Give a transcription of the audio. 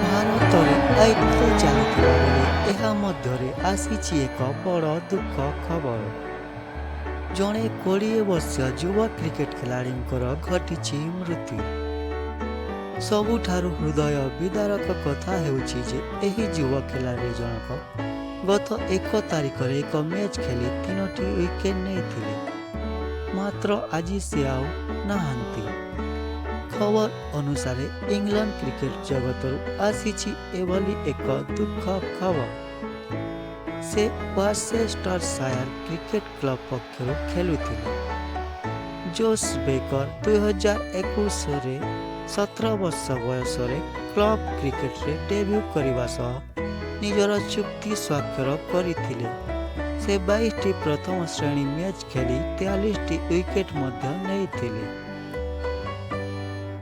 ଭାରତରେ IPL ଚାଲିଥିବା ବେଳେ ଏହା ମଧ୍ୟରେ ଆସିଛି ଏକ ବଡ଼ ଦୁଃଖ ଖବର। ଜଣେ 20 ବର୍ଷୀୟ ଯୁବ କ୍ରିକେଟ ଖେଳାଳିଙ୍କର ଘଟିଛି ମୃତ୍ୟୁ। ସବୁଠାରୁ ହୃଦୟ ବିଦାରକ କଥା ହେଉଛି ଯେ ଏହି ଯୁବ ଖେଳାଳି ଜଣକ ଗତ 1 ତାରିଖରେ ଏକ ମ୍ୟାଚ୍ ଖେଳି 3ଟି ୱିକେଟ୍ ନେଇଥିଲେ। ମାତ୍ର ଆଜି ସେ ଆଉ ନାହାନ୍ତି। ଖବର ଅନୁସାରେ ଇଂଲଣ୍ଡ କ୍ରିକେଟ ଜଗତରୁ ଆସିଛି ଏଭଳି ଏକ ଦୁଃଖ ଖବର। ସେ ୱାର୍ସେଷ୍ଟରଶାୟାର କ୍ରିକେଟ କ୍ଲବ ପକ୍ଷରୁ ଖେଳୁଥିଲେ। ଜୋସ୍ ବେକର 2021ରେ 17 ବର୍ଷ ବୟସରେ କ୍ଲବ କ୍ରିକେଟରେ ଡେବ୍ୟୁ କରିବା ସହ ନିଜର ଚୁକ୍ତି ସ୍ୱାକ୍ଷର କରିଥିଲେ। ସେ 22ଟି ପ୍ରଥମ ଶ୍ରେଣୀ ମ୍ୟାଚ୍ ଖେଳି 43ଟି ୱିକେଟ୍ ମଧ୍ୟ ନେଇଥିଲେ।